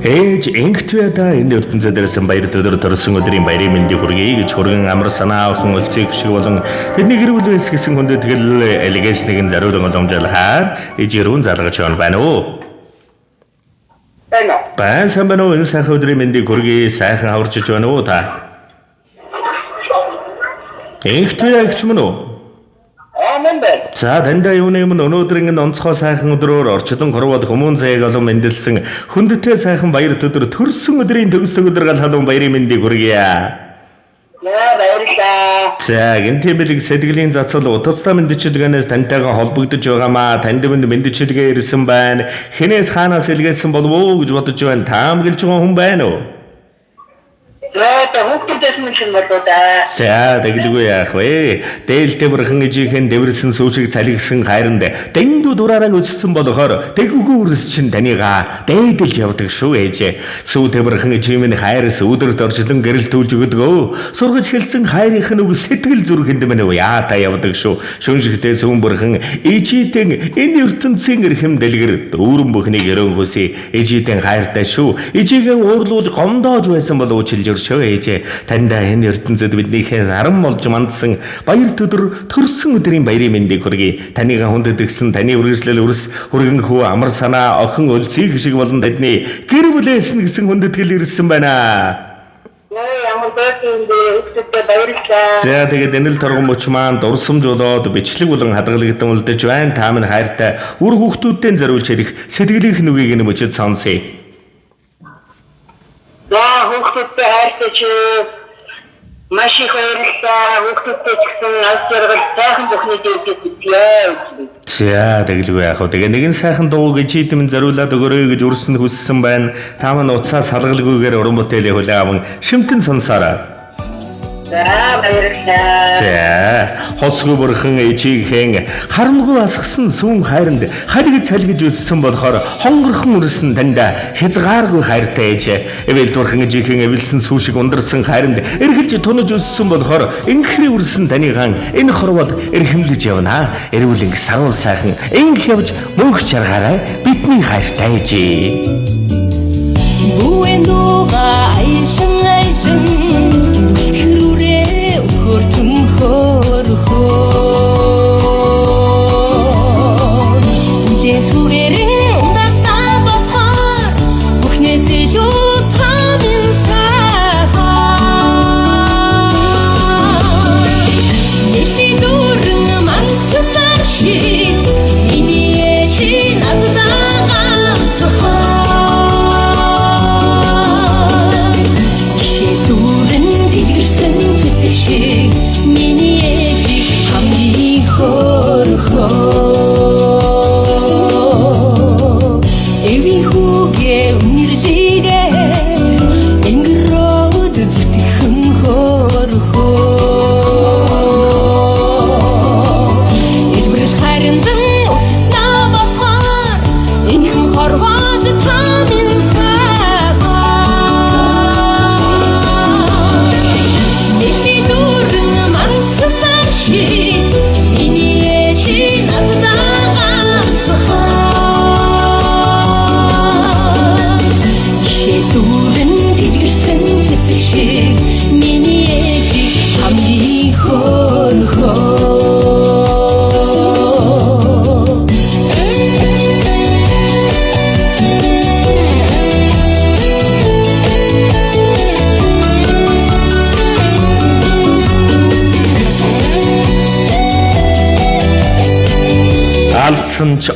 ээж инхтвэда энэ ертөнцийн дээрсэн баяр төдөр төрсөн өдрийн баярын мэндийг хүргэе гэж хөргөн амар санаа охин өлцөг шиг болон тэдний гэр бүл хэсгэсэн хүндэт тэгэл элегэснэгэн зариулан боломжлохаар ижирүүн залгаж байна уу? Байна сайн энэ сайхан өдрийн мэндийг хүргэе сайхан аварчиж байна уу та? Инхтвэ гэж мөн үү? За дандаа юуны өмнө өнөөдөр ингэ онцгой сайхан өдрөөр орчлон хорвоод хүмүүн зээг олон мэндэлсэн хүндтэй сайхан баяр төдөр төрсөн өдрийн төгс өдөр гал халуун баярын мэндийг хүргье. Баярлалаа. За гинтэмэлэг сэтгэлийн зацал утастай мэндчилгээнээс тантайгаа холбогдож байгаамаа танд мэндчилгээ ирсэн байна. Хинээс хаанаас илгээсэн болов уу гэж бодож байна. Таамаглаж байгаа хүн байна уу? За тэгэлгүй яах вэ? Дээлтэй бүрхэн ижийнхэн дэвэрсэн сүүшиг цалигсан хайранд дэндүү дураараа өссөн болохоор тэггүй үрс чин танийгаа дээдэлж явдаг шүү ээж. Сүүтэй бүрхэн ижийн хайраас өдөрт орчлон гэрэлтүүлж өгдөгөө. Сургаж хэлсэн хайрынх нь үг сэтгэл зүрхэнд мань яата явдаг шүү. Шүншигтэй сүүн бүрхэн ижийтэн энэ ертөнцийн эрхэм дэлгэр дүүрэн бүхнийг өрөөн хүсье. Ижийтэн хайртай шүү. Ижиigen уурлуулж гомдоож байсан бол уучлж өршөө ээж. Тандаа энэ ертөнцид биднийхээ наран болж мандсан баяр төдөр төрсөн өдрийн баярын мэндийг хүргэе. Таныг хүндэтгсэн таны үргэлжлэл үрс хүргэн хүү амар санаа охин өлцөг шиг болон тадны гэр бүлээс нь гэсэн хүндэтгэл ирсэн байна. За тэгээд энэ л торгон мөч маань дурсамж болоод бичлэг болон хадгалагдсан үлдэж байна. Та минь хайртай үр хүүхдүүдтэй зориулж хэлэх сэтгэлийнх нүгийг нь мөчөд сонсъё. Хүүхдүүдтэй хайртай чи маш их баярлалаа. Хүүхдүүдтэй ч гэсэн аль зэрэг сайхан бүхний дээрээс битгий. За тэгэлгүй яах вэ? Тэгээ нэгэн сайхан дуу гэж чийдэм зориулаад өгөрөө гэж үрсэн хүссэн байна. Та маань уцаа салгалгүйгээр уран бүтээлээ хүлээн аван шимтэн сонсоорой. За баярлалаа. За хосгүй бүрхэн ижийнхэн харамгүй асгсан сүүн хайранд хариг цалгиж өссөн болохоор хонгорхон үрсэн танда хязгааргүй хайртай ээж. Эвэл бүрхэн ижийнхэн эвэлсэн сүүшиг ундарсан хайранд эргэлж тунаж өссөн болохоор инхри үрсэн танийгаан энэ хорвоод эрхэмлэж явна. Эрүүл инг сарун сайхан инх явж мөнх чаргаарай бидний хайртай ээж. Буэнуга айсан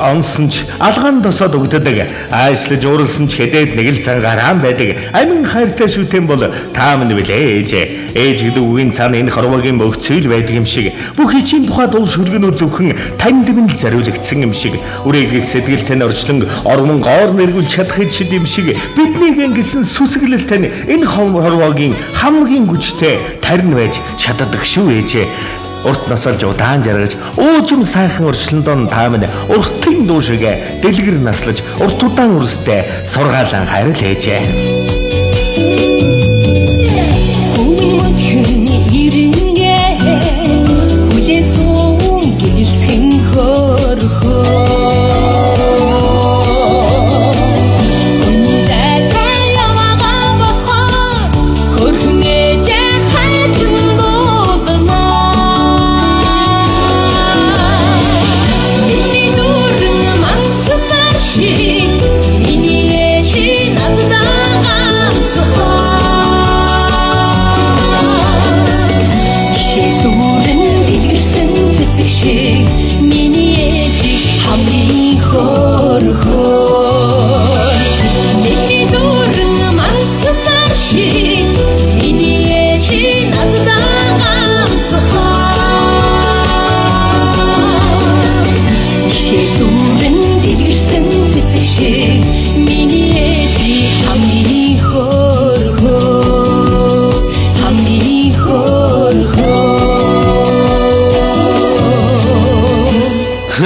онсон ч алгаан досоод өгдөг. Айслаж ууралсан ч хэдээд нэг л цангараан байдаг. Амин хайртай шүтэн бол та минь билээ ээж. Ээж гэдэг үгийн цаана энэ хорвогийн мөгцөл байдаг юм шиг. Бүх ичийн тухай дуу шүлгэнүүд зөвхөн танд минь зориулагдсан юм шиг. Үрээгийг сэтгэлтэй нь орчлон ормон гоор нэргүүл чадах чид юм шиг. Биднийг ингэсэн сүсгэлэл тань энэ хорвогийн хамгийн хүчтэй тарин байж чаддаг шүү ээж. Урт насалж удаан жаргаж уужим сайхан өршлөндөө та минь уртын дуу шиг дэлгэр наслаж урт удаан үрстэй сургаалan хайрал ээжээ.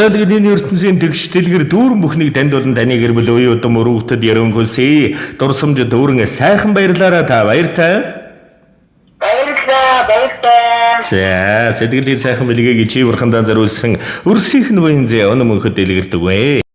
За тэгээд энэ ертөнцийн тэгш дэлгэр дүүрэн бүхнийг танд болон таны гэр бүл үе удам өрөвгөтөд ярөнгөсэй. Дурсамж дүүрэн сайхан баярлаарай та баяртай. Баярлалаа. За сэтгэлийн сайхан бэлгээг чи бурхандаа зориулсан өрсийнх нь буян зэ өнөмөнхөд дэлгэрдэг вэ.